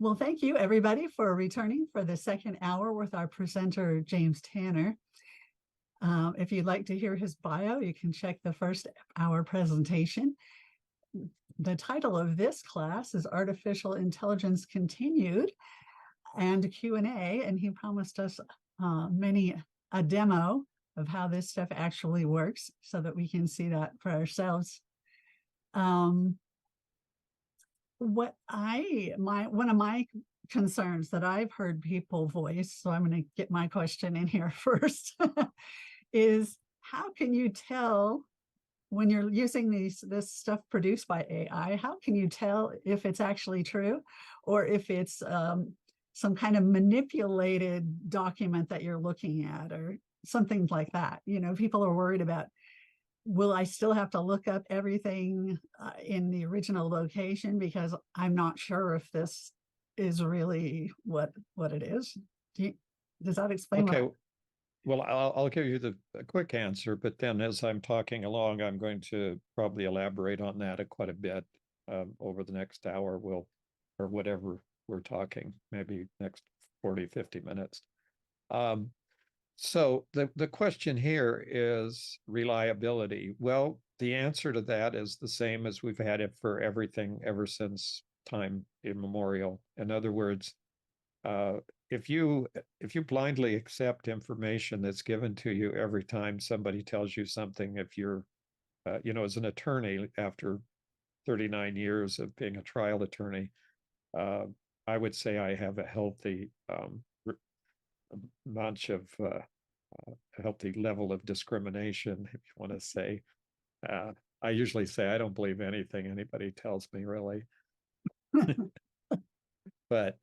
Well, thank you everybody for returning for the second hour with our presenter, James Tanner. If you'd like to hear his bio, you can check the first hour presentation. The title of this class is Artificial Intelligence Continued and Q&A, and he promised us a demo of how this stuff actually works so that we can see that for ourselves. One of my concerns that I've heard people voice, so I'm going to get my question in here first, is how can you tell when you're using this stuff produced by AI, how can you tell if it's actually true or if it's some kind of manipulated document that you're looking at or something like that? You know, people are worried about, will I still have to look up everything in the original location because I'm not sure if this is really what it is? Does that explain? Okay. Well, I'll give you a quick answer, but then as I'm talking along, I'm going to probably elaborate on that quite a bit over the next hour, or whatever we're talking, maybe next 40, 50 minutes. So the question here is reliability. Well, the answer to that is the same as we've had it for everything ever since time immemorial. In other words, if you blindly accept information that's given to you every time somebody tells you something, if you're, as an attorney after 39 years of being a trial attorney, I would say I have a healthy bunch of a healthy level of discrimination, if you want to say. I usually say I don't believe anything anybody tells me, really. But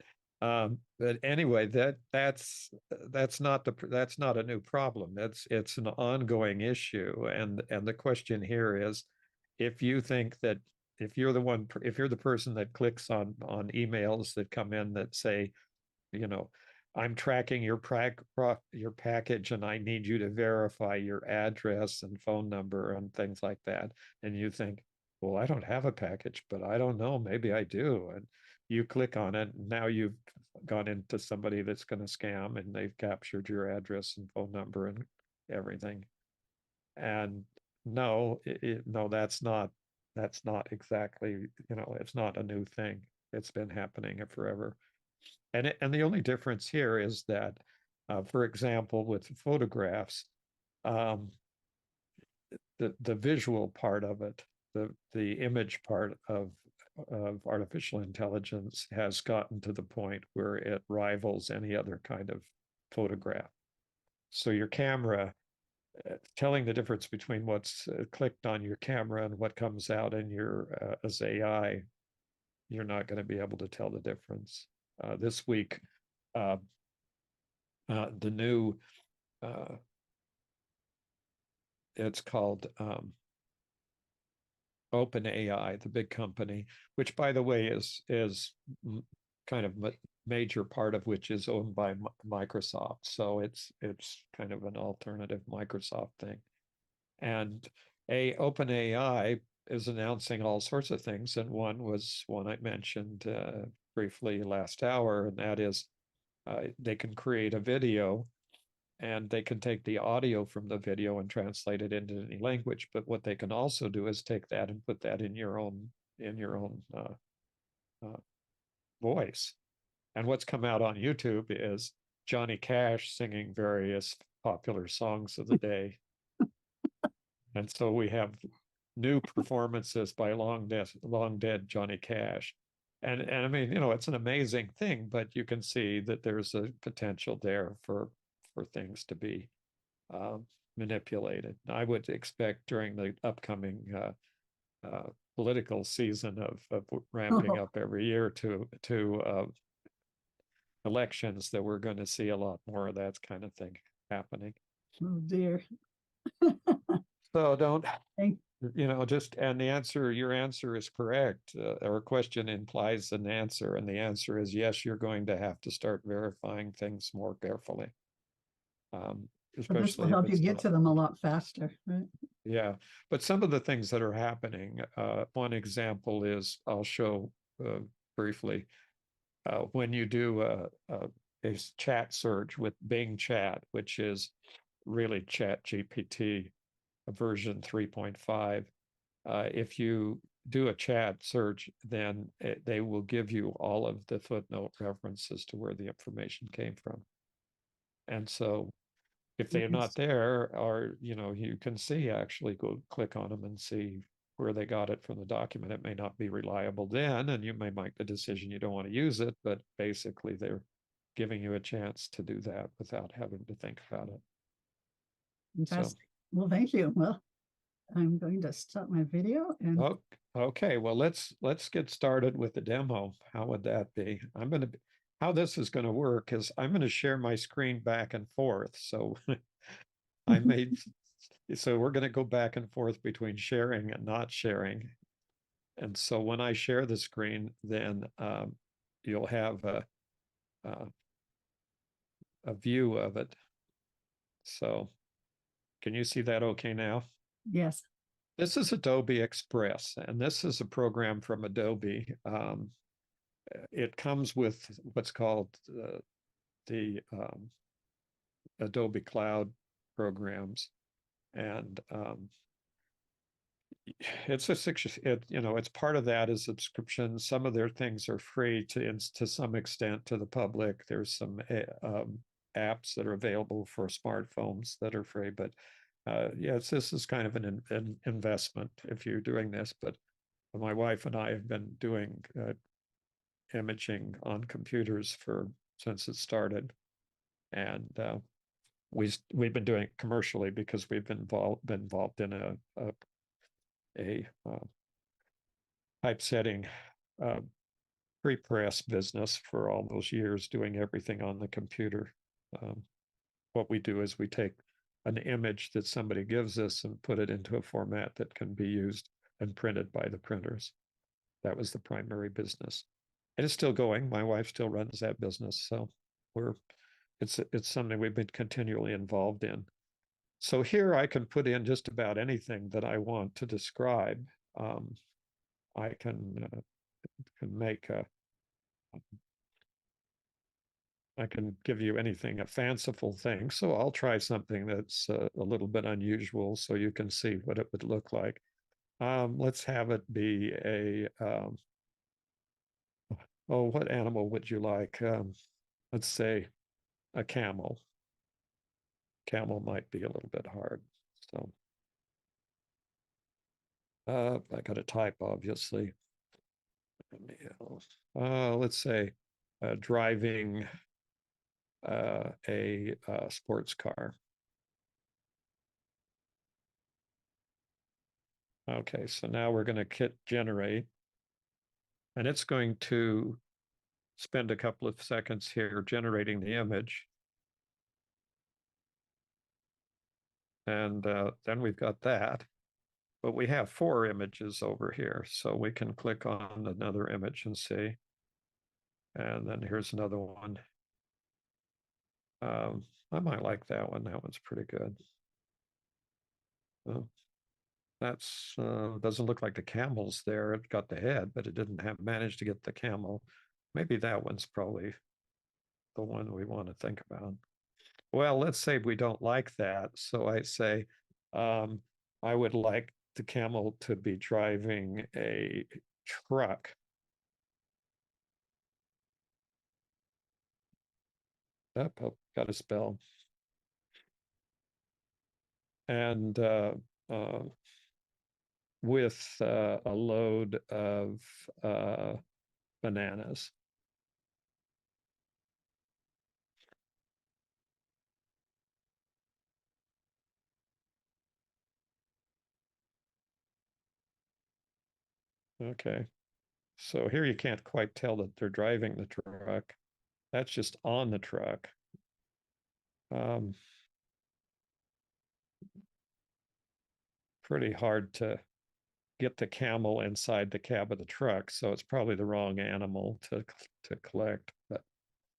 anyway, that's not a new problem. It's an ongoing issue, and the question here is, if you think that if you're the person that clicks on emails that come in that say, I'm tracking your package and I need you to verify your address and phone number and things like that, and you think, well, I don't have a package, but I don't know, maybe I do, and you click on it, and now you've gone into somebody that's going to scam, and they've captured your address and phone number and everything. And no, that's not exactly, it's not a new thing. It's been happening forever. And the only difference here is that, for example, with photographs, the visual part of it, the image part of artificial intelligence has gotten to the point where it rivals any other kind of photograph. So your camera, telling the difference between what's clicked on your camera and what comes out in your as AI, you're not going to be able to tell the difference. This week, the new, it's called OpenAI, the big company, which, by the way, is kind of a major part of which is owned by Microsoft. So it's kind of an alternative Microsoft thing. And OpenAI is announcing all sorts of things, and one was one I mentioned briefly last hour, and that is they can create a video, and they can take the audio from the video and translate it into any language. But what they can also do is take that and put that in your own voice. And what's come out on YouTube is Johnny Cash singing various popular songs of the day. And so we have new performances by long dead Johnny Cash. And I mean, it's an amazing thing, but you can see that there's a potential there for things to be manipulated. I would expect during the upcoming political season of ramping up every year to elections that we're going to see a lot more of that kind of thing happening. Oh dear. So don't, and your answer is correct. Our question implies an answer, and the answer is yes, you're going to have to start verifying things more carefully. Especially this will help you get to them a lot faster, right? Yeah, but some of the things that are happening, one example is, I'll show briefly, when you do a chat search with Bing Chat, which is really Chat GPT version 3.5, if you do a chat search, then they will give you all of the footnote references to where the information came from. And so if they're not there, or you can see, actually go click on them and see where they got it from the document. It may not be reliable then, and you may make the decision you don't want to use it, but basically they're giving you a chance to do that without having to think about it. Fantastic. So, well, thank you. Well, I'm going to stop my video and okay, well, let's get started with the demo. How would that be? How this is going to work is I'm going to share my screen back and forth. So so we're going to go back and forth between sharing and not sharing. And so when I share the screen, then you'll have a view of it. So can you see that okay now? Yes. This is Adobe Express, and this is a program from Adobe. It comes with what's called the Adobe Cloud programs, and it's it's part of that is subscription. Some of their things are free to some extent to the public. There's some apps that are available for smartphones that are free, but yes, this is kind of an investment if you're doing this. But my wife and I have been doing imaging on computers since it started, and we've been doing it commercially because we've been involved in a typesetting pre-press business for all those years, doing everything on the computer. What we do is we take an image that somebody gives us and put it into a format that can be used and printed by the printers. That was the primary business. And it's still going. My wife still runs that business. So it's something we've been continually involved in. So here I can put in just about anything that I want to describe. I can make I can give you anything, a fanciful thing. So I'll try something that's a little bit unusual so you can see what it would look like. Let's have it be what animal would you like? Let's say a camel. Camel might be a little bit hard. So I got to type, obviously. Let's say driving a sports car. Okay, so now we're going to generate, and it's going to spend a couple of seconds here generating the image. And then we've got that, but we have 4 images over here. So we can click on another image and see. And then here's another one. I might like that one. That one's pretty good. Oh, that's doesn't look like the camel's there. It got the head, but it didn't manage to get the camel. Maybe that one's probably the one we want to think about. Well, let's say we don't like that. So I say, I would like the camel to be driving a truck. Oh, got a spell. And with a load of bananas. Okay. So here you can't quite tell that they're driving the truck. That's just on the truck. Pretty hard to get the camel inside the cab of the truck, so it's probably the wrong animal to collect. But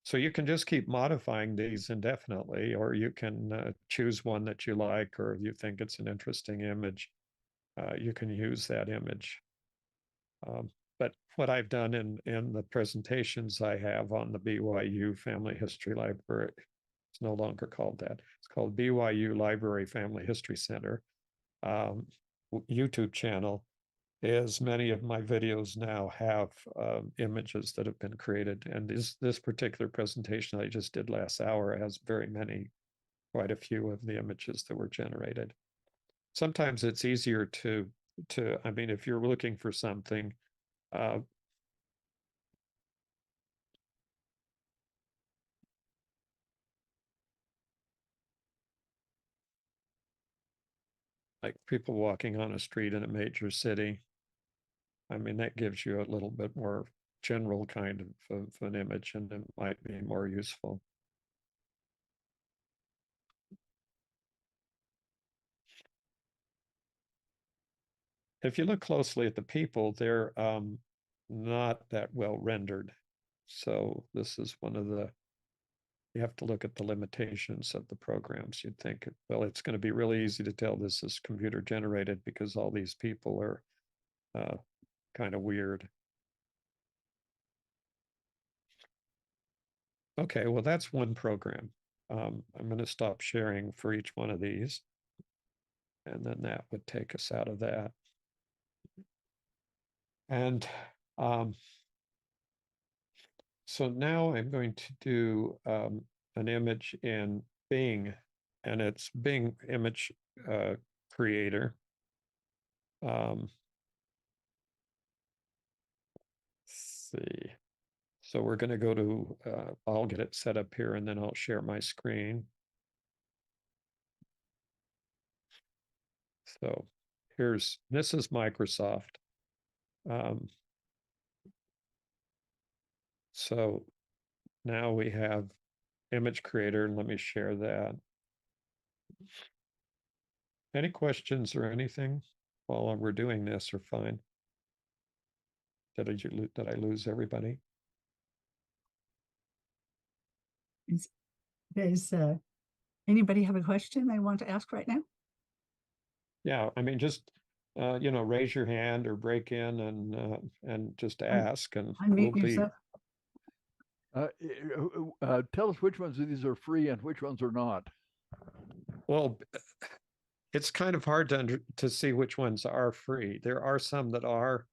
so you can just keep modifying these indefinitely, or you can choose one that you like, or you think it's an interesting image. You can use that image. but what I've done in the presentations I have on the BYU Family History Library, it's no longer called that. It's called BYU Library Family History Center YouTube channel, is many of my videos now have images that have been created. And this particular presentation I just did last hour has quite a few of the images that were generated. Sometimes it's easier I mean, if you're looking for something, like people walking on a street in a major city, I mean, that gives you a little bit more general kind of an image, and it might be more useful. If you look closely at the people, they're not that well rendered. So this is one of you have to look at the limitations of the programs. You'd think, well, it's going to be really easy to tell this is computer generated because all these people are kind of weird. Okay, well, that's one program. I'm going to stop sharing for each one of these. And then that would take us out of that. And so now I'm going to do an image in Bing, and it's Bing Image Creator. Let's see. So we're going to go to, I'll get it set up here and then I'll share my screen. So this is Microsoft. So now we have Image Creator, and let me share that. Any questions or anything while we're doing this are fine. Did I lose everybody? Does anybody have a question they want to ask right now? Yeah, I mean, just raise your hand or break in and just ask, and Unmute we'll yourself. Tell us which ones of these are free and which ones are not. Well, it's kind of hard to see which ones are free. There are some that are.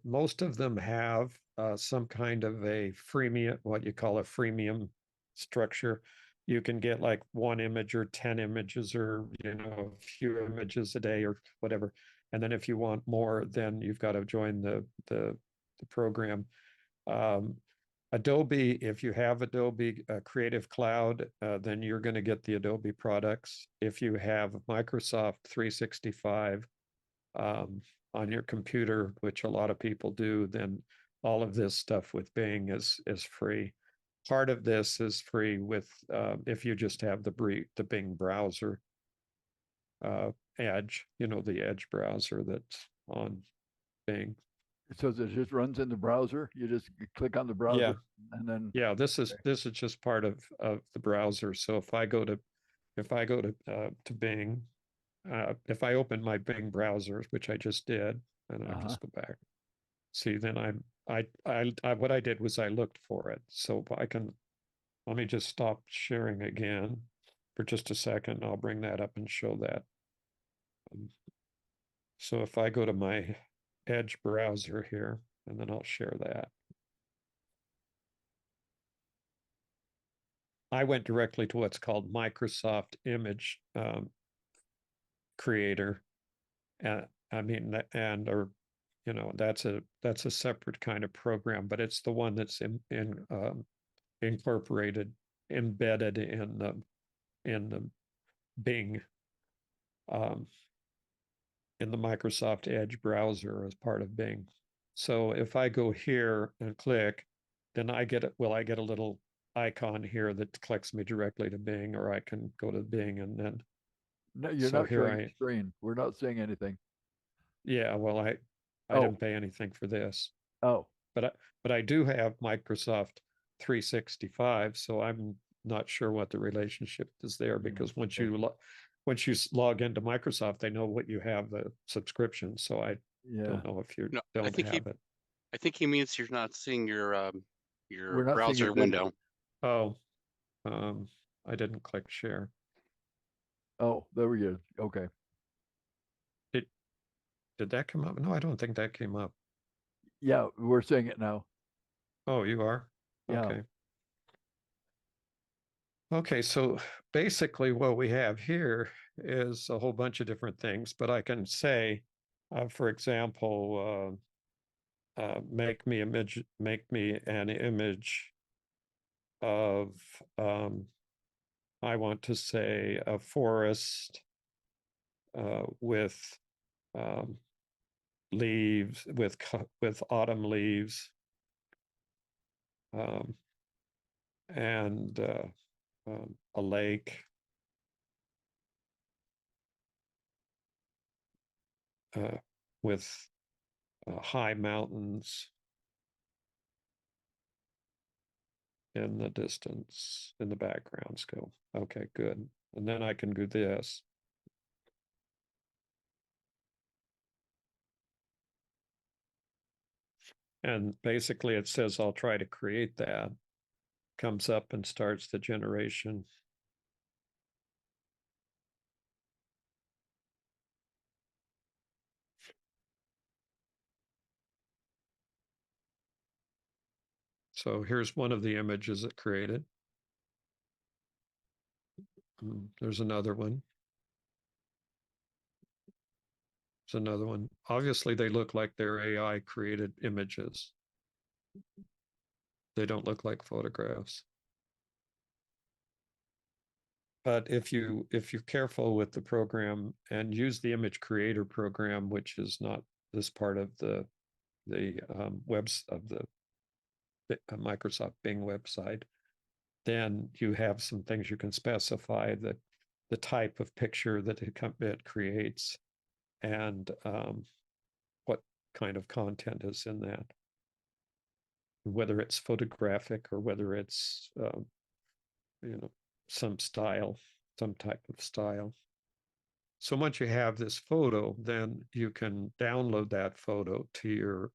Most of them have some kind of a freemium, what you call a freemium structure. You can get like 1 image or 10 images or a few images a day or whatever. And then if you want more, then you've got to join the program. Adobe, if you have Adobe Creative Cloud, then you're going to get the Adobe products. If you have Microsoft 365 on your computer, which a lot of people do, then all of this stuff with Bing is free. Part of this is free with if you just have the Bing browser, Edge, the Edge browser that's on Bing. So it just runs in the browser. You just click on the browser, and then this is just part of the browser. So if I go to Bing, if I open my Bing browser, which I just did, and I just go back, see, then what I did was I looked for it. So let me just stop sharing again for just a second. I'll bring that up and show that. So if I go to my Edge browser here, and then I'll share that. I went directly to what's called Microsoft Image Creator. That's a separate kind of program, but it's the one that's embedded in the Bing, in the Microsoft Edge browser as part of Bing. So if I go here and click, then I get a little icon here that clicks me directly to Bing, or I can go to Bing and then. No, you're not showing the screen. We're not seeing anything. Yeah, well, I didn't pay anything for this. Oh, but I do have Microsoft 365, so I'm not sure what the relationship is there, because once you log into Microsoft, they know what you have the subscription. So Yeah. Don't know if you No, don't have it. I think he means you're not seeing your We're not seeing browser it window. Oh, I didn't click share. Oh, there we go. Okay. Did that come up? No, I don't think that came up. Yeah, we're seeing it now. Oh, you are? Yeah. Okay. Okay, so basically what we have here is a whole bunch of different things, but I can say, for example, make me an image of, I want to say a forest with leaves, with autumn leaves, and a lake, with high mountains in the distance, in the background still. Okay, good. And then I can do this. And basically it says I'll try to create that. Comes up and starts the generation. So here's one of the images it created. There's another one. There's another one. Obviously, they look like they're AI created images. They don't look like photographs. But if you're careful with the program and use the image creator program, which is not this part of the webs of the Microsoft Bing website, then you have some things you can specify, the type of picture that it creates, and what kind of content is in that, whether it's photographic or whether it's some style, some type of style. So once you have this photo, then you can download that photo to your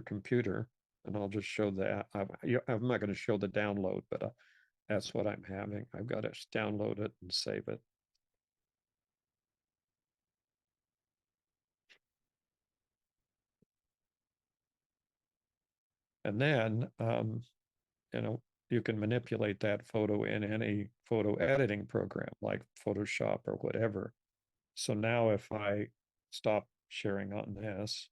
computer, and I'll just show that. I'm not going to show the download, but that's what I'm having. I've got to download it and save it. And then, you can manipulate that photo in any photo editing program like Photoshop or whatever. So now if I stop sharing on this,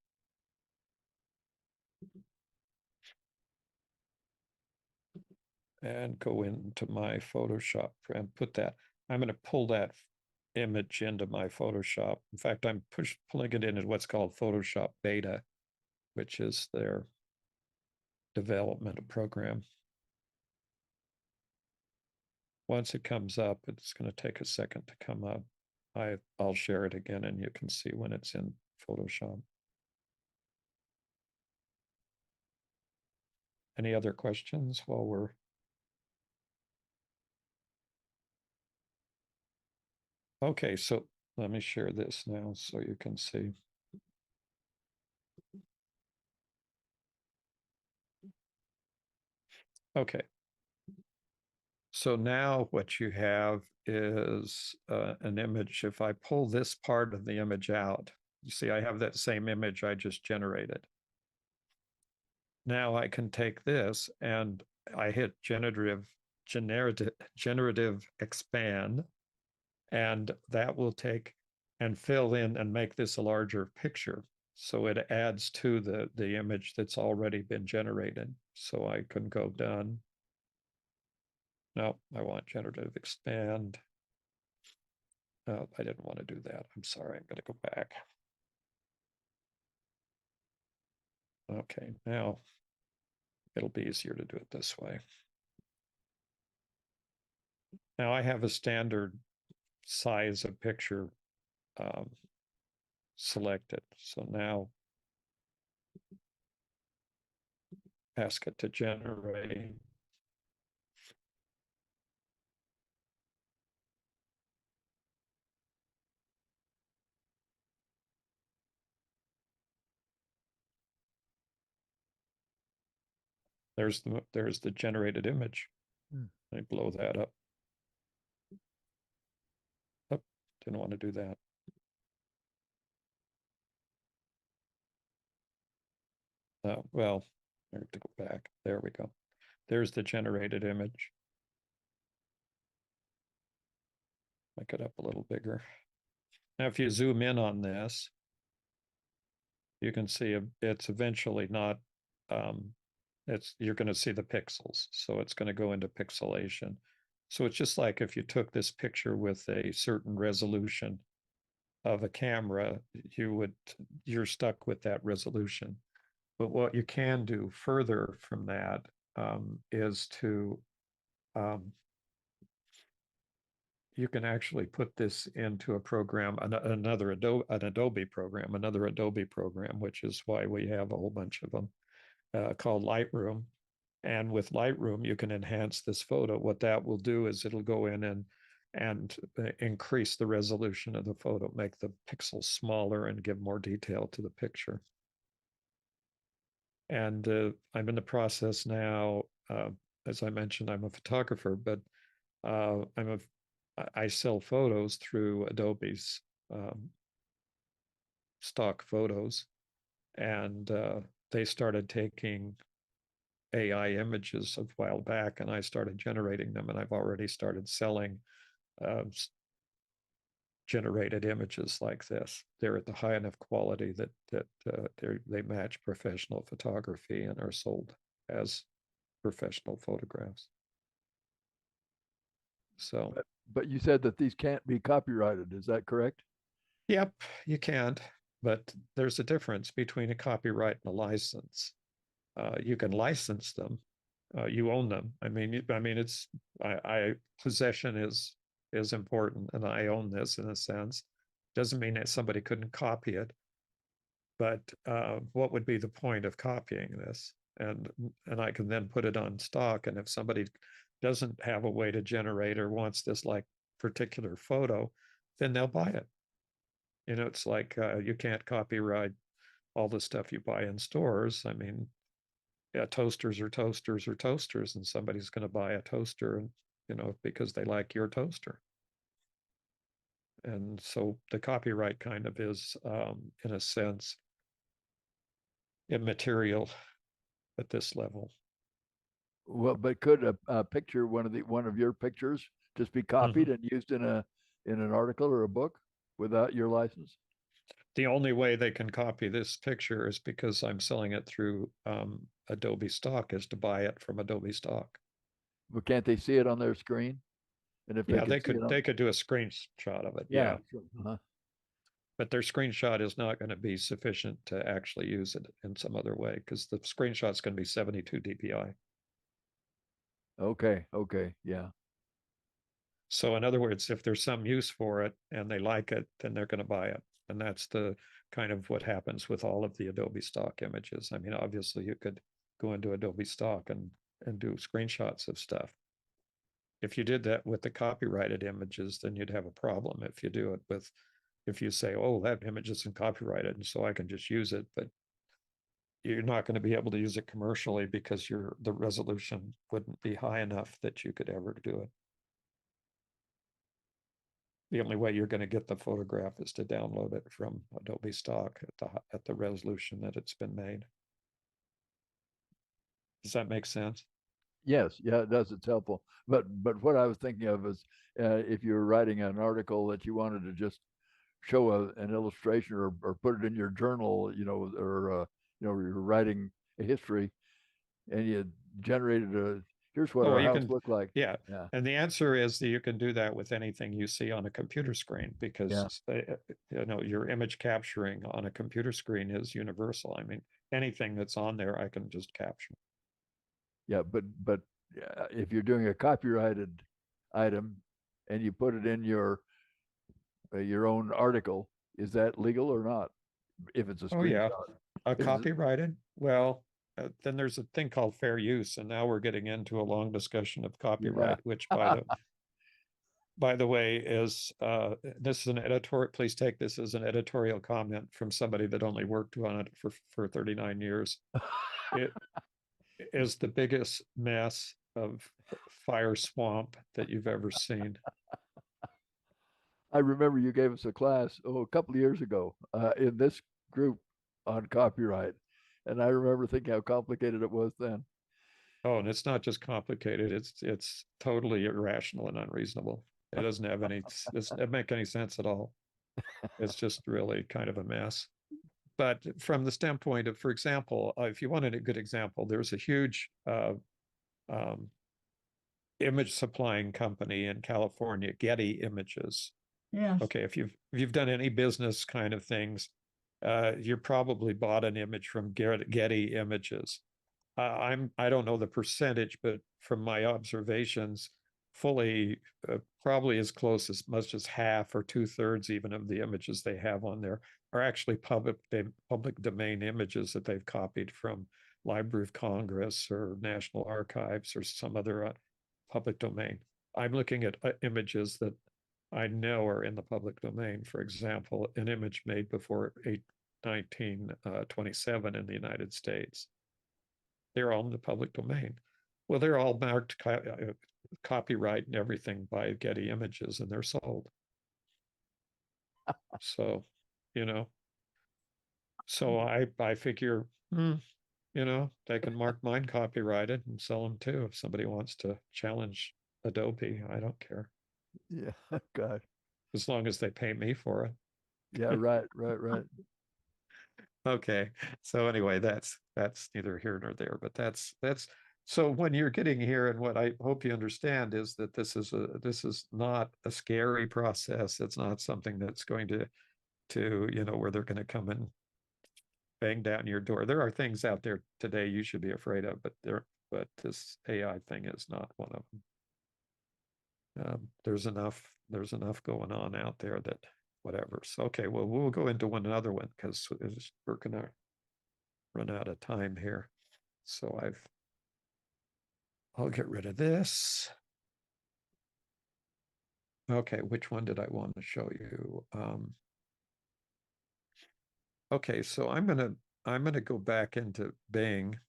and go into my Photoshop and put that, I'm going to pull that image into my Photoshop. In fact, I'm pulling it into what's called Photoshop Beta, which is their development program. Once it comes up, it's going to take a second to come up. I'll share it again and you can see when it's in Photoshop. Any other questions while we're... Okay, so let me share this now so you can see. Okay. So now what you have is an image. If I pull this part of the image out, you see I have that same image I just generated. Now I can take this and I hit generative expand, and that will take and fill in and make this a larger picture. So it adds to the image that's already been generated. So I can go done. No, I want generative expand. Oh, I didn't want to do that. I'm sorry. I'm going to go back. Okay, now it'll be easier to do it this way. Now I have a standard size of picture selected. So now ask it to generate. There's the generated image. Hmm. I blow that up. Oh, didn't want to do that. Well, I have to go back. There we go. There's the generated image. Make it up a little bigger. Now, if you zoom in on this, you can see it's eventually not, you're going to see the pixels. So it's going to go into pixelation. So it's just like if you took this picture with a certain resolution of a camera, you're stuck with that resolution. But what you can do further from that is to, you can actually put this into a program, an Adobe program, which is why we have a whole bunch of them, called Lightroom. And with Lightroom, you can enhance this photo. What that will do is it'll go in and increase the resolution of the photo, make the pixels smaller and give more detail to the picture. And I'm in the process now, as I mentioned, I'm a photographer, but I sell photos through Adobe's stock photos, and they started taking AI images a while back, and I started generating them, and I've already started selling generated images like this. They're at the high enough quality that they match professional photography and are sold as professional photographs. So, but you said that these can't be copyrighted. Is that correct? yep, you can't, but there's a difference between a copyright and a license. You can license them. You own them. I mean, it's possession is important, and I own this in a sense. Doesn't mean that somebody couldn't copy it, but what would be the point of copying this? And I can then put it on stock, and if somebody doesn't have a way to generate or wants this like particular photo, then they'll buy it. You know, it's like you can't copyright all the stuff you buy in stores. I mean, yeah, toasters are toasters are toasters, and somebody's going to buy a toaster, and you know, because they like your toaster. And so the copyright kind of is, in a sense, immaterial at this level. Well, but could a picture, one of your pictures, just be copied and used in an article or a book without your license? The only way they can copy this picture is because I'm selling it through Adobe Stock, is to buy it from Adobe Stock. But can't they see it on their screen? And if Yeah, they could, they could do a screenshot of it. yeah. Yeah. But their screenshot is not going to be sufficient to actually use it in some other way, because the screenshot is going to be 72 dpi. Okay. Yeah. So in other words, if there's some use for it and they like it, then they're going to buy it. And that's the kind of what happens with all of the Adobe Stock images. I mean, obviously you could go into Adobe Stock and do screenshots of stuff. If you did that with the copyrighted images, then you'd have a problem. If you do it with, if you say, oh, that image isn't copyrighted, and so I can just use it, but you're not going to be able to use it commercially because the resolution wouldn't be high enough that you could ever do it. The only way you're going to get the photograph is to download it from Adobe Stock at the resolution that it's been made. Does that make sense? Yes, yeah, it does. It's helpful. But what I was thinking of is if you were writing an article that you wanted to just show an illustration or put it in your journal, you know, or you're writing a history, and you generated here's what our house looked like. Yeah. And the answer is that you can do that with anything you see on a computer screen, because you know, your image capturing on a computer screen is universal. I mean, anything that's on there, I can just capture. Yeah, but if you're doing a copyrighted item and you put it in your own article, is that legal or not? If it's a screenshot. Oh yeah, copyrighted. Well, then there's a thing called fair use, and now we're getting into a long discussion of copyright, which by the way is this is an editorial. Please take this as an editorial comment from somebody that only worked on it for 39 years. is the biggest mess of fire swamp that you've ever seen. I remember you gave us a class, a couple of years ago, in this group on copyright. And I remember thinking how complicated it was then. Oh, and it's not just complicated, it's totally irrational and unreasonable. It doesn't have any, it doesn't make any sense at all. It's just really kind of a mess. But from the standpoint of, for example, if you wanted a good example, there's a huge um, image supplying company in California, Getty Images. Yes. Okay, if you've done any business kind of things, you probably bought an image from Getty Images. I don't know the percentage, but from my observations, fully probably as close as much as half or 2/3 even of the images they have on there are actually public domain images that they've copied from Library of Congress or National Archives or some other public domain. I'm looking at images that I know are in the public domain. For example, an image made before 1927 in the United States. They're all in the public domain. Well, they're all marked copyright and everything by Getty Images, and they're sold. So, you know, so I figure, they can mark mine copyrighted and sell them too. If somebody wants to challenge Adobe, I don't care. Yeah, God. As long as they pay me for it. Yeah, right. Okay. So anyway, that's neither here nor there, but that's so when you're getting here, and what I hope you understand is that this is not a scary process. It's not something that's going to where they're going to come and bang down your door. There are things out there today you should be afraid of, but this AI thing is not one of them. There's enough going on out there that whatever. So okay, well, we'll go into another one because we're gonna run out of time here. So I'll get rid of this. Okay, which one did I want to show you? Okay, so I'm gonna go back into Bing.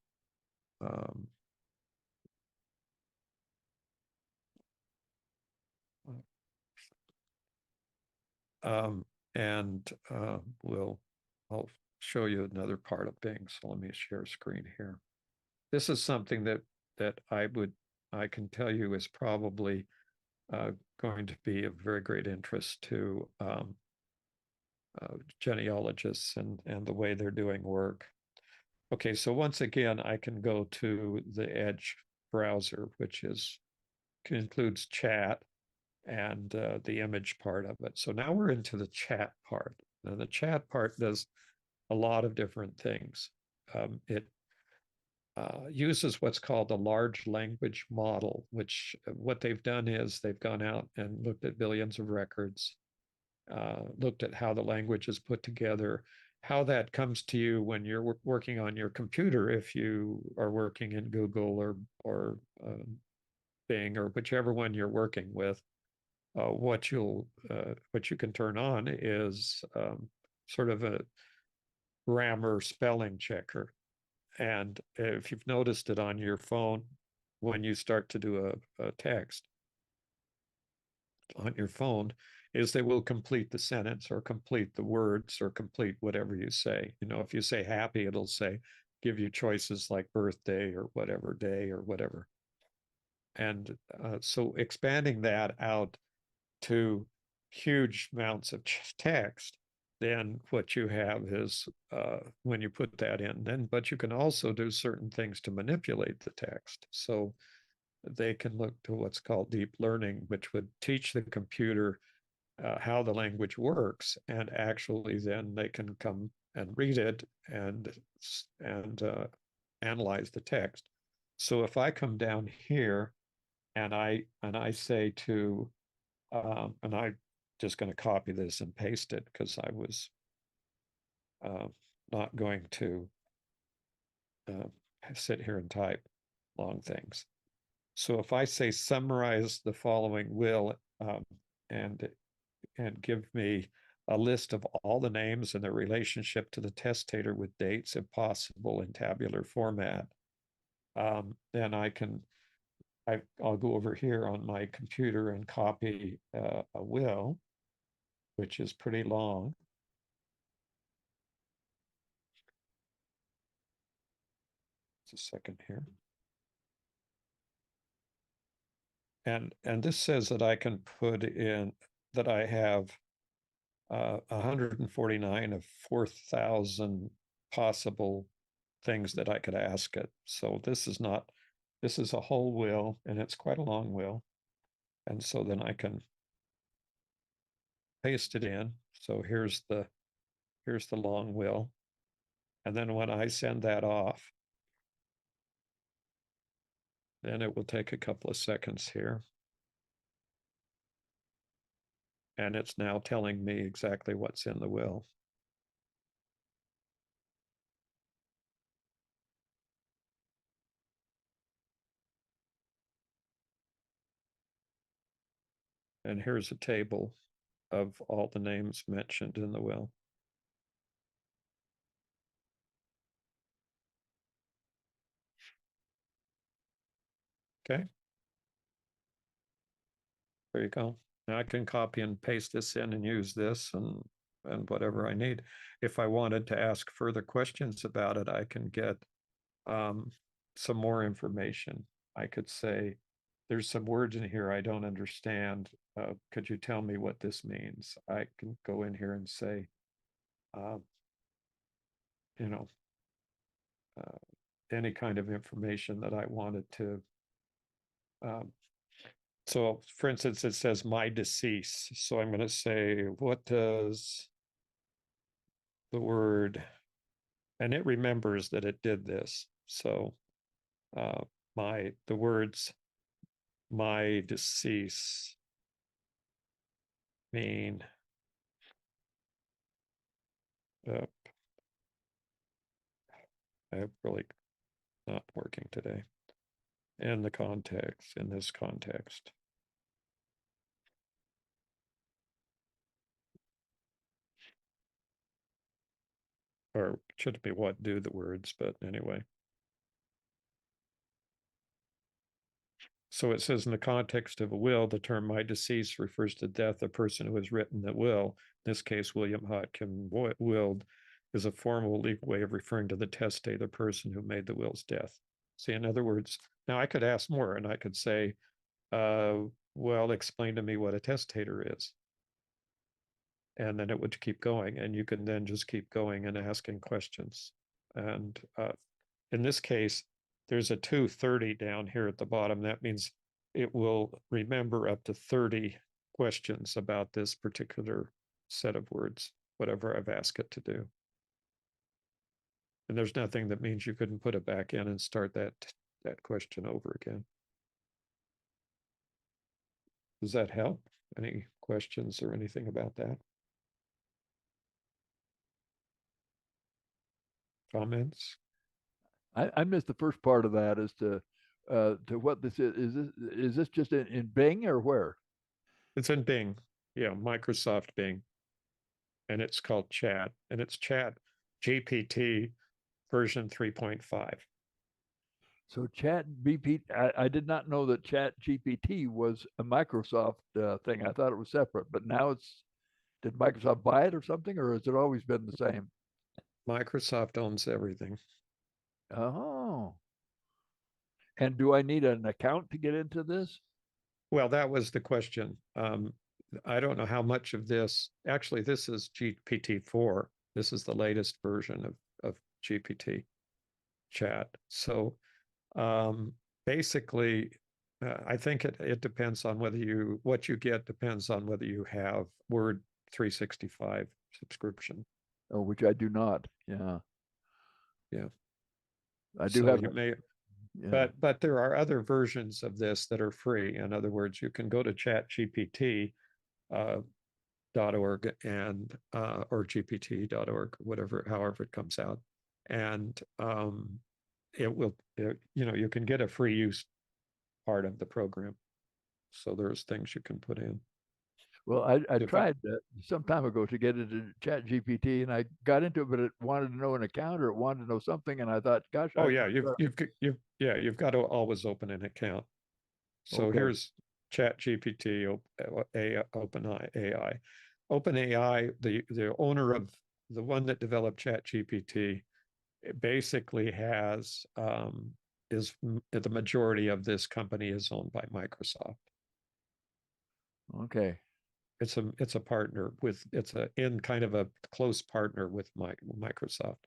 And I'll show you another part of Bing. So let me share screen here. This is something that I can tell you is probably going to be of very great interest to genealogists and the way they're doing work. Okay, so once again, I can go to the Edge browser, which includes chat and the image part of it. So now we're into the chat part. Now the chat part does a lot of different things. It uses what's called a large language model, which what they've done is they've gone out and looked at billions of records, looked at how the language is put together, how that comes to you when you're working on your computer, if you are working in Google or Bing or whichever one you're working with. What you can turn on is sort of a grammar spelling checker. And if you've noticed it on your phone, when you start to do a text on your phone, is they will complete the sentence or complete the words or complete whatever you say. If you say happy, it'll give you choices like birthday or whatever day or whatever. And so expanding that out to huge amounts of text, then what you have is when you put that in, but you can also do certain things to manipulate the text. So they can look to what's called deep learning, which would teach the computer how the language works, and actually then they can come and read it and analyze the text. So if I come down here and I say to and I'm just going to copy this and paste it because I was not going to sit here and type long things. So if I say summarize the following will and give me a list of all the names and their relationship to the testator with dates, if possible, in tabular format, then I'll go over here on my computer and copy a will, which is pretty long. Just a second here. And this says that I can put in that I have 149 of 4,000 possible things that I could ask it. So this is a whole will, and it's quite a long will. And so then I can paste it in. So here's the long will. And then when I send that off, then it will take a couple of seconds here. And it's now telling me exactly what's in the will. And here's a table of all the names mentioned in the will. Okay. There you go. Now I can copy and paste this in and use this and whatever I need. If I wanted to ask further questions about it, I can get some more information. I could say, there's some words in here I don't understand. Could you tell me what this means? I can go in here and say, you know, any kind of information that I wanted to. So for instance, it says my decease. So I'm going to say, what does the word, and it remembers that it did this. So the words my decease mean I'm really not working today in this context. Or it shouldn't be what do the words, but anyway. So it says in the context of a will, the term my decease refers to death. The person who has written the will, in this case, William Hodkin willed, is a formal legal way of referring to the testate, the person who made the will's death. See, in other words, now I could ask more and I could say, well, explain to me what a testator is. And then it would keep going, and you can then just keep going and asking questions. And in this case, there's a 230 down here at the bottom. That means it will remember up to 30 questions about this particular set of words, whatever I've asked it to do. And there's nothing that means you couldn't put it back in and start that question over again. Does that help? Any questions or anything about that? Comments? I missed the first part of that as to what this is. Is this just in Bing or where? It's in Bing. Yeah, Microsoft Bing. And it's called Chat. And it's Chat GPT version 3.5. So Chat GPT, I did not know that Chat GPT was a Microsoft thing. I thought it was separate, but now did Microsoft buy it or something, or has it always been the same? Microsoft owns everything. Oh. And do I need an account to get into this? Well, that was the question. I don't know how much of this, actually, this is GPT-4. This is the latest version of GPT Chat. So basically, I think it depends on what you get depends on whether you have Word 365 subscription. Oh, which I do not. Yeah. Yeah. I do So have. You may, Yeah. but there are other versions of this that are free. In other words, you can go to chatgpt.org and or gpt.org, however it comes out, and you can get a free use part of the program. So there's things you can put in. Well, I If I- tried some time ago to get into Chat GPT, and I got into it, but it wanted to know an account or it wanted to know something, and I thought, gosh, Oh I'd yeah, rather- you've got to always open an account. So Okay. here's Chat GPT, OpenAI. OpenAI, the owner of the one that developed Chat GPT, it basically has the majority of this company is owned by Microsoft. Okay. It's a partner with it's a in kind of a close partner with Microsoft.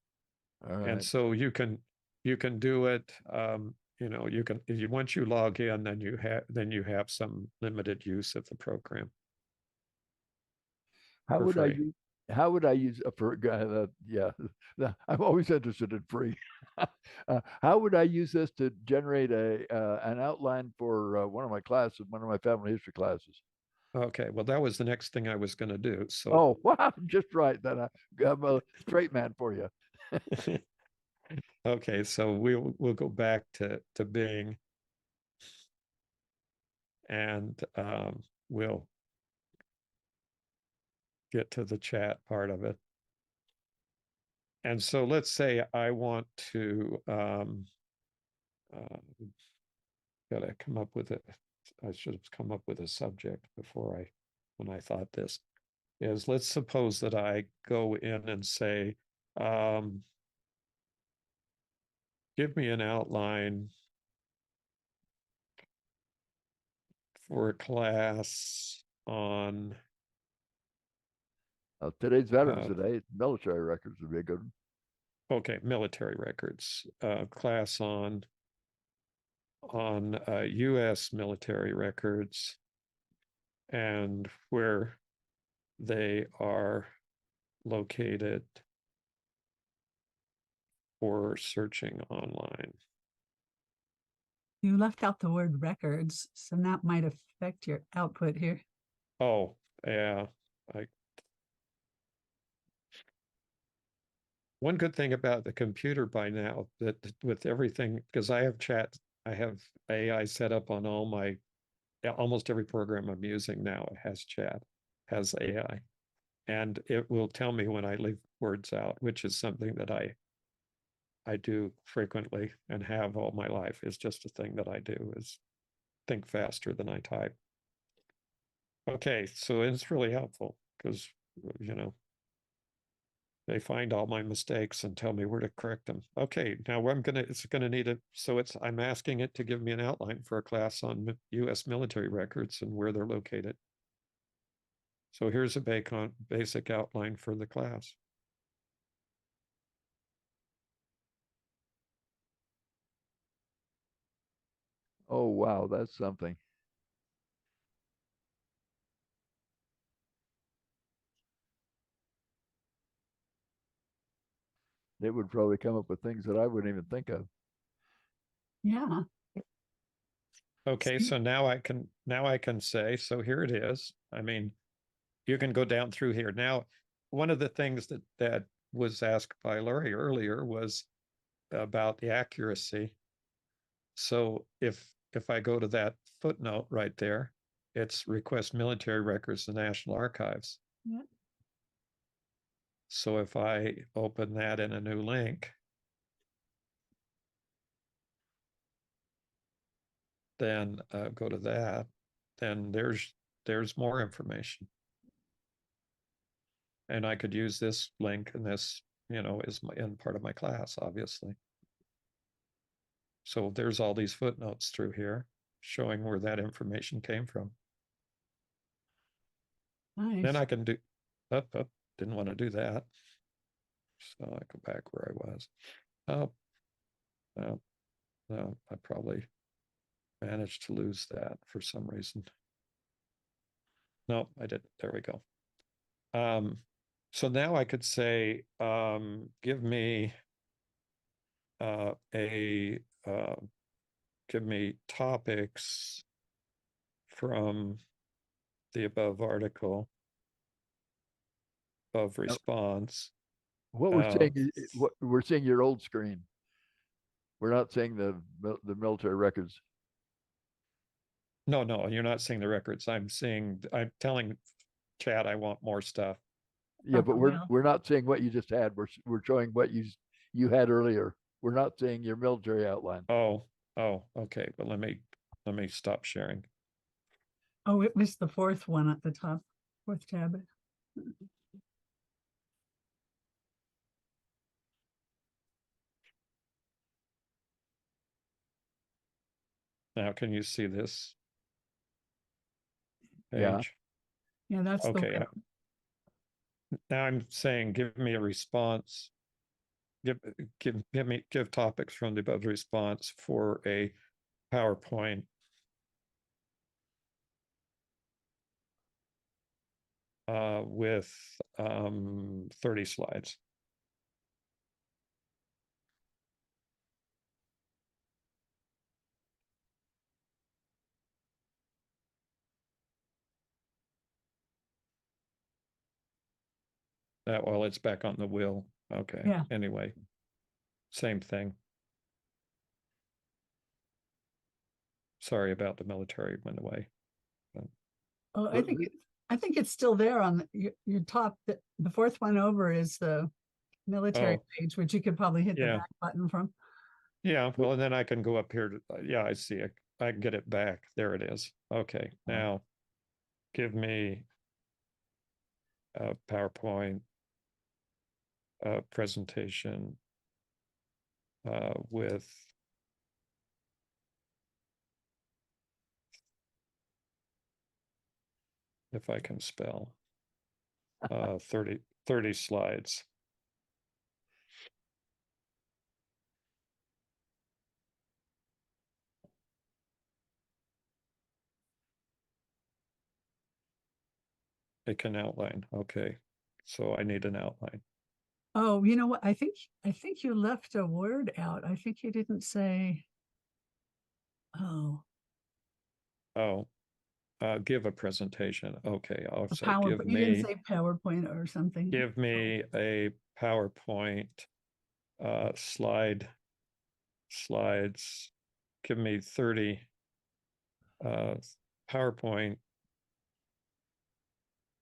All And right. so you can do it. You can if you once you log in, then you have some limited use of the program How for would I free. use? How would I use for? Yeah, I'm always interested in free. How would I use this to generate an outline for one of my classes, one of my family history classes? Okay, well that was the next thing I was going to do. So Oh, wow, just right. Then I'm a straight man for you. okay, so we'll go back to Bing, and we'll get to the chat part of it. And so let's say I want to gotta come up with it. I should have come up with a subject before when I thought this is, let's suppose that I go in and say, give me an outline for a class on Today's Veterans Day, military records would be a good one. okay, military records, class on US military records and where they are located for searching online. You left out the word records, so that might affect your output here. Oh, yeah. One good thing about the computer by now that with everything, because I have AI set up on almost every program I'm using now. It has AI, and it will tell me when I leave words out, which is something that I do frequently and have all my life. Is just a thing that I do is think faster than I type. Okay, so it's really helpful because they find all my mistakes and tell me where to correct them. Okay, now it's gonna need it. So I'm asking it to give me an outline for a class on US military records and where they're located. So here's a basic outline for the class. Oh, wow, that's something. It would probably come up with things that I wouldn't even think of. Yeah. Okay, so now I can say, so here it is. I mean, you can go down through here. Now, one of the things that was asked by Laurie earlier was about the accuracy. So if I go to that footnote right there, it's request military records to National Archives. Yeah. So if I open that in a new link, then go to that, then there's more information. And I could use this link, and this, is in part of my class, obviously. So there's all these footnotes through here showing where that information came from. Nice. Then I can do, didn't want to do that. So I go back where I was. Oh, no, I probably managed to lose that for some reason. No, I didn't. There we go. So now I could say, give me give me topics from the above article, above response. What we're seeing, what we're seeing your old screen. We're not seeing the military records. No, you're not seeing the records. I'm telling Chad, I want more stuff. Yeah, but Well, we're not seeing what you just had. We're showing what you had earlier. We're not seeing your military outline. Oh, okay. But let me stop sharing. oh, it was the fourth one at the top, fourth tab. Now, can you see this Yeah. page? Yeah, that's the Okay. one. Now I'm saying, give me a response. Give topics from the above response for a PowerPoint with 30 slides. Well, it's back on the wheel. Okay. Yeah. Anyway, same thing. Sorry about the military went away. Oh, But I think it's still there on your top. The fourth one over is the military Oh, page, which you could probably hit the yeah. back button from. Yeah. Well, and then I can go up here to, yeah, I see it. I can get it back. There it is. Okay. Now give me a PowerPoint presentation with if I can spell 30 slides. It can outline. Okay. So I need an outline. Oh, you know what? I think you left a word out. I think you didn't say. Oh, Oh, give a presentation. Okay. I'll a say PowerPoint. You didn't say PowerPoint or something. give me a PowerPoint slides. Give me 30 PowerPoint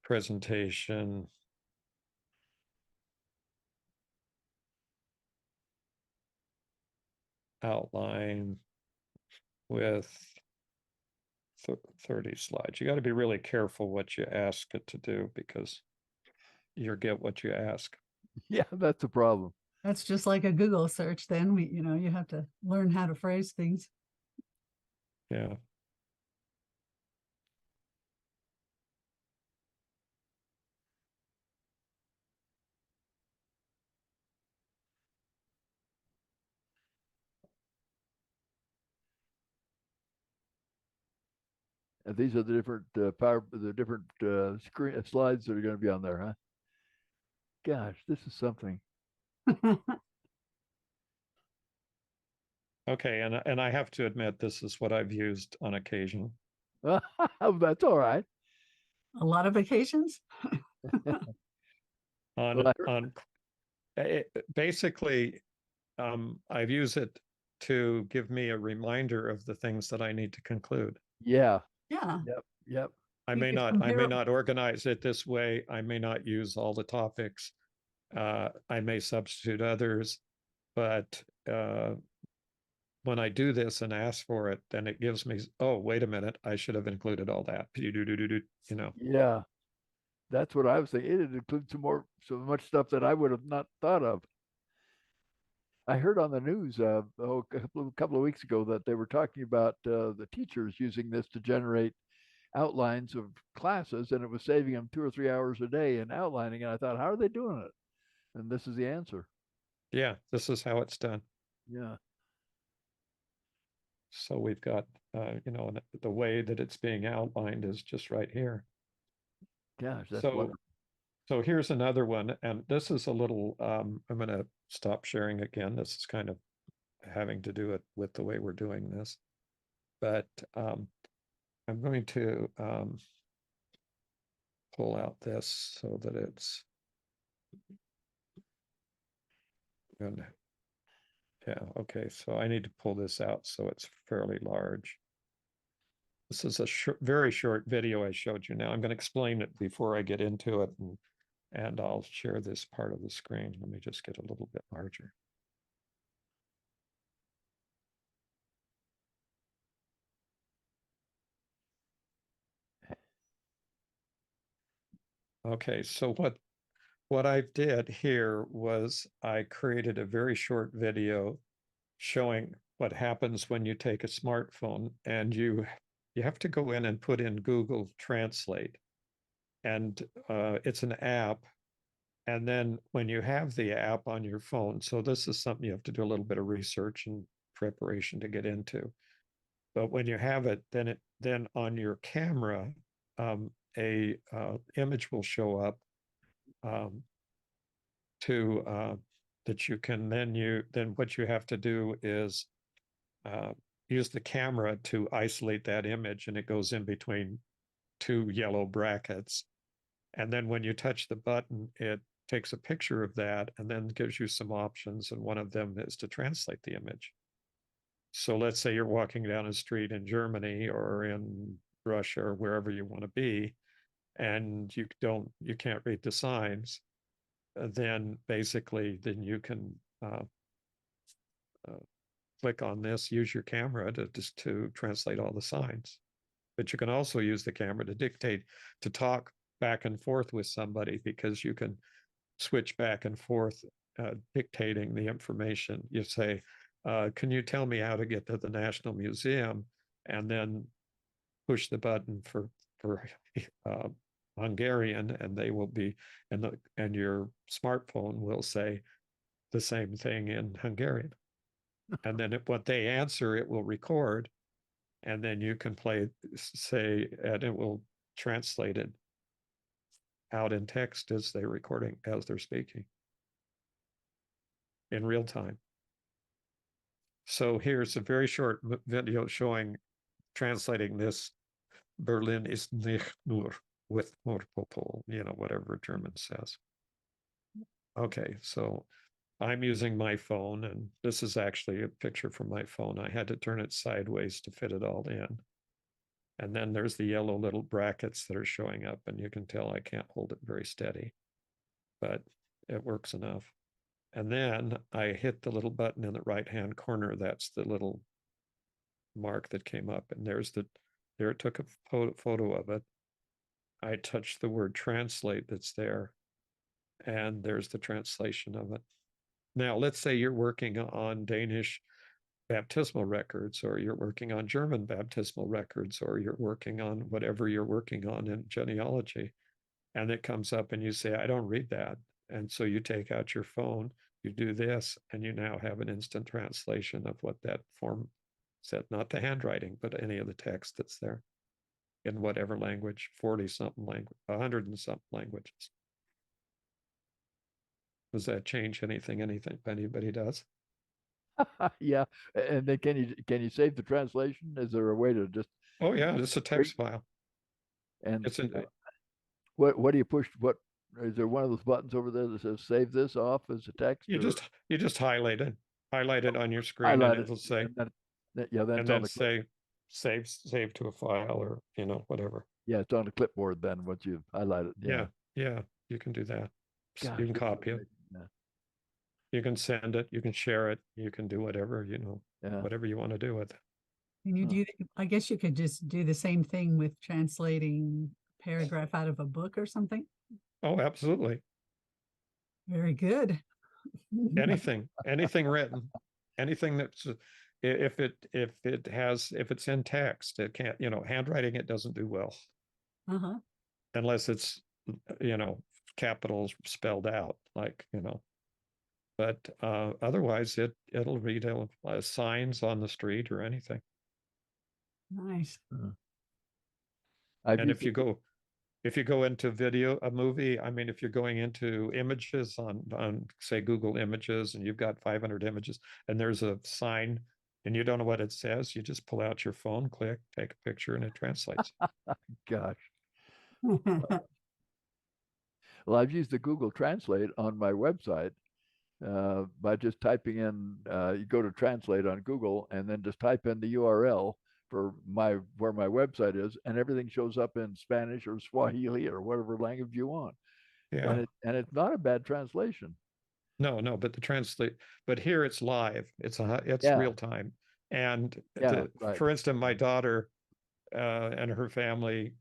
presentation outline with 30 slides. You got to be really careful what you ask it to do because you get what you ask. yeah, that's the problem. That's just like a Google search. Then you have to learn how to phrase things. Yeah. And these are the different screen slides that are going to be on there, huh? Gosh, this is something. Okay, and I have to admit this is what I've used on occasion. That's all right. A lot of occasions. Basically, I've used it to give me a reminder of the things that I need to conclude. Yeah. Yeah. Yep. I You may could not compare- organize it this way. I may not use all the topics. I may substitute others, but when I do this and ask for it, then it gives me, oh, wait a minute, I should have included all that. You know. Yeah. That's what I was thinking. It includes so much stuff that I would have not thought of. I heard on the news a couple of weeks ago that they were talking about the teachers using this to generate outlines of classes, and it was saving them 2 or 3 hours a day in outlining. And I thought, how are they doing it? And this is the answer. Yeah, this is how it's done. Yeah. So we've got, the way that it's being outlined is just right here. Gosh, that's So, wonderful. so here's another one, and this is a little, I'm going to stop sharing again. This is kind of having to do it with the way we're doing this, but I'm going to pull out this so that it's good. Yeah, okay, so I need to pull this out so it's fairly large. This is a very short video I showed you now. I'm going to explain it before I get into it, and I'll share this part of the screen. Let me just get a little bit larger. Okay, so what I did here was I created a very short video showing what happens when you take a smartphone and you have to go in and put in Google Translate. And it's an app. And then when you have the app on your phone, so this is something you have to do a little bit of research and preparation to get into. But when you have it, then on your camera, a image will show up to that you can then what you have to do is use the camera to isolate that image, and it goes in between two yellow brackets. And then when you touch the button, it takes a picture of that and then gives you some options. And one of them is to translate the image. So let's say you're walking down a street in Germany or in Russia or wherever you want to be, and you can't read the signs. Then basically, then you can click on this, use your camera to translate all the signs. But you can also use the camera to dictate, to talk back and forth with somebody, because you can switch back and forth dictating the information. You say, can you tell me how to get to the National Museum? And then push the button for Hungarian, and they will be, and your smartphone will say the same thing in Hungarian. And then what they answer, it will record, and then you can say, and it will translate it out in text as they're recording, as they're speaking in real time. So here's a very short video showing translating this. Berlin ist nicht nur with Nordpol, whatever German says. Okay, so I'm using my phone, and this is actually a picture from my phone. I had to turn it sideways to fit it all in. And then there's the yellow little brackets that are showing up, and you can tell I can't hold it very steady, but it works enough. And then I hit the little button in the right-hand corner. That's the little mark that came up, and there it took a photo of it. I touched the word translate that's there, and there's the translation of it. Now, let's say you're working on Danish baptismal records, or you're working on German baptismal records, or you're working on whatever you're working on in genealogy, and it comes up and you say, I don't read that. And so you take out your phone, you do this, and you now have an instant translation of what that form said, not the handwriting, but any of the text that's there in whatever language, 40-something language, 100 and something languages. Does that change anything anybody does? Yeah, and then can you save the translation? Is there a way to just? Oh yeah, it's a text file. And it's what do you push? What is there one of those buttons over there that says save this off as a text? You just highlight it on your screen, highlight and it'll say, and then say save to a file, or whatever. Yeah, it's on the clipboard then once you've highlighted. Yeah, you can do that. Gosh, you can copy it. Yeah. You can send it, you can share it, you can do whatever, whatever you want to do with it. Can you do, I guess you could just do the same thing with translating a paragraph out of a book or something? Oh, absolutely. Very good. Anything written, anything that's, if it's in text, it can't, handwriting, it doesn't do well. Unless it's, capitals spelled out, like, but otherwise it'll read signs on the street or anything. Nice. And if you go into a movie, I mean, if you're going into images on say Google Images, and you've got 500 images, and there's a sign and you don't know what it says, you just pull out your phone, click, take a picture, and it translates. Gosh. Well, I've used the Google Translate on my website by just typing in, you go to translate on Google and then just type in the URL for where my website is, and everything shows up in Spanish or Swahili or whatever language you want. Yeah. And it's not a bad translation. No, but but here it's live. It's Yeah. real time. And Yeah, right. for instance, my daughter and her family,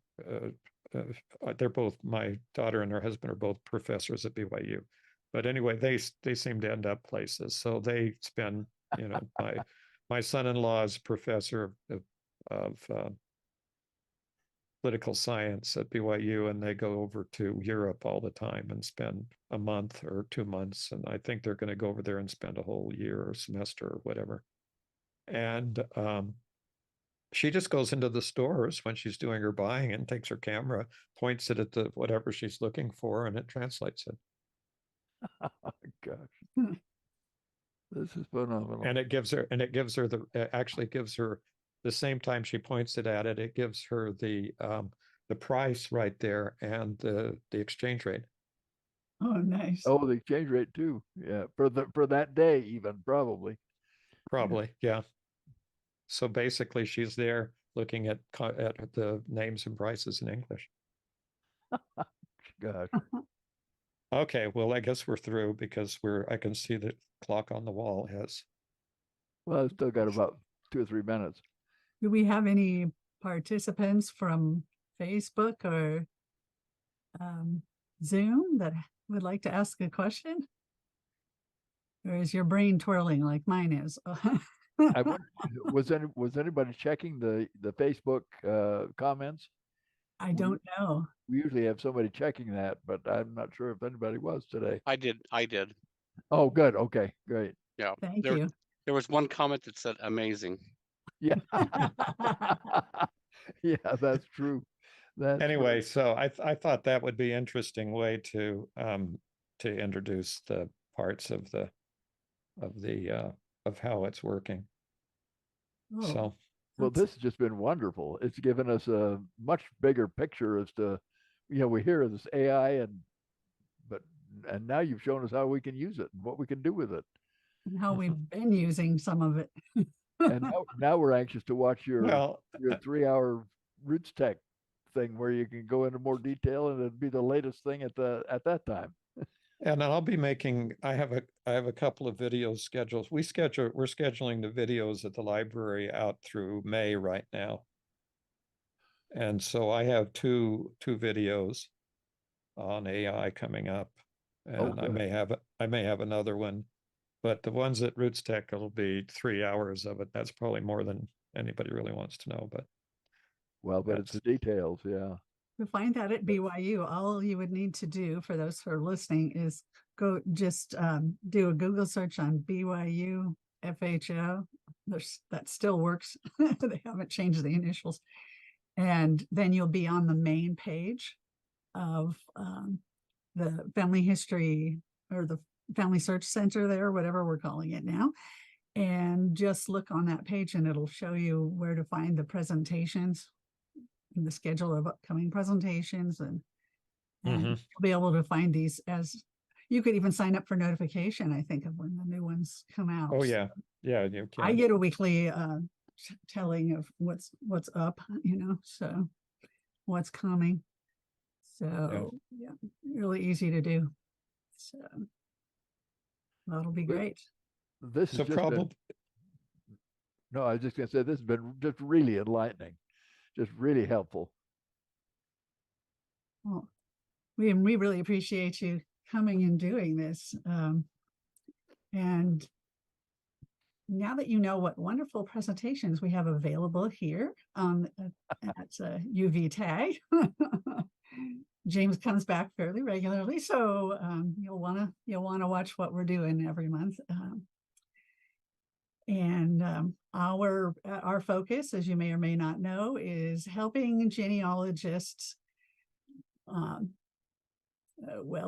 they're both, my daughter and her husband are both professors at BYU. But anyway, they seem to end up places. So they spend, my son-in-law is professor of political science at BYU, and they go over to Europe all the time and spend a month or 2 months. And I think they're going to go over there and spend a whole year or semester or whatever. And she just goes into the stores when she's doing her buying and takes her camera, points it at the whatever she's looking for, and it translates it. Oh, gosh. This is phenomenal. And it gives her actually gives her the same time she points it at it, it gives her the price right there and the exchange rate. Oh, nice. Oh, the exchange rate too. Yeah, for that day even, probably. Probably, yeah. So basically, she's there looking at the names and prices in English. Gosh. Okay, well, I guess we're through because I can see the clock on the wall has. Well, I've still got about 2 or 3 minutes. Do we have any participants from Facebook or Zoom that would like to ask a question? Or is your brain twirling like mine is? I wonder, was anybody checking the Facebook comments? I don't know. We usually have somebody checking that, but I'm not sure if anybody was today. I did. Oh, good. Okay, great. Yeah. Thank you. There was one comment that said amazing. Yeah. Yeah, that's true. Anyway, so I thought that would be interesting way to introduce the parts of how it's working. Oh, So Well, this has just been wonderful. It's given us a much bigger picture as to, we hear of this AI and now you've shown us how we can use it and what we can do with it. and how we've been using some of it. And now we're anxious to watch your 3-hour Roots Tech thing where you can go into more detail and it'd be the latest thing at that time. and I'll be making, I have a couple of videos scheduled. We're scheduling the videos at the library out through May right now. And so I have two videos on AI coming up. And I may have another one, but the ones at Roots Tech, it'll be 3 hours of it. That's probably more than anybody really wants to know, but. But it's the details. Yeah. To find that at BYU, all you would need to do for those who are listening is go just do a Google search on BYU FHO. That still works. They haven't changed the initials. And then you'll be on the main page of the family history or the family search center there, whatever we're calling it now. And just look on that page and it'll show you where to find the presentations and the schedule of upcoming presentations. And you'll be able to find these as you could even sign up for notification, I think, of when the new ones come out. Oh, yeah. Yeah. You can. I get a weekly telling of what's up, so what's coming. So yeah, really easy to do. So that'll be great. This is So probably. No, I was just going to say this has been just really enlightening, just really helpful. Well, we really appreciate you coming and doing this. And now that you know what wonderful presentations we have available here at UV Tag, James comes back fairly regularly, so you'll want to watch what we're doing every month. And our focus, as you may or may not know, is helping genealogists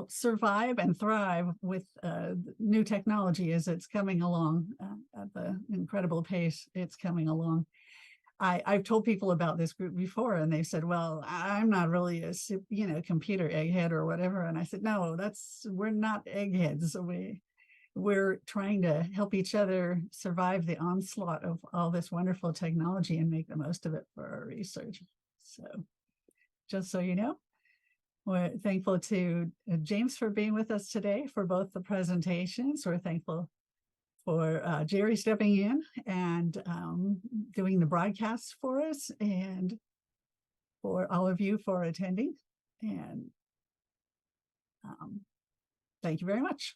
survive and thrive with new technology as it's coming along at the incredible pace it's coming along. I've told people about this group before, and they said, "Well, I'm not really a computer egghead or whatever." And I said, "No, we're not eggheads. we're trying to help each other survive the onslaught of all this wonderful technology and make the most of it for our research. So just so you know, we're thankful to James for being with us today for both the presentations. We're thankful for Jerry stepping in and doing the broadcasts for us, and for all of you for attending. And thank you very much.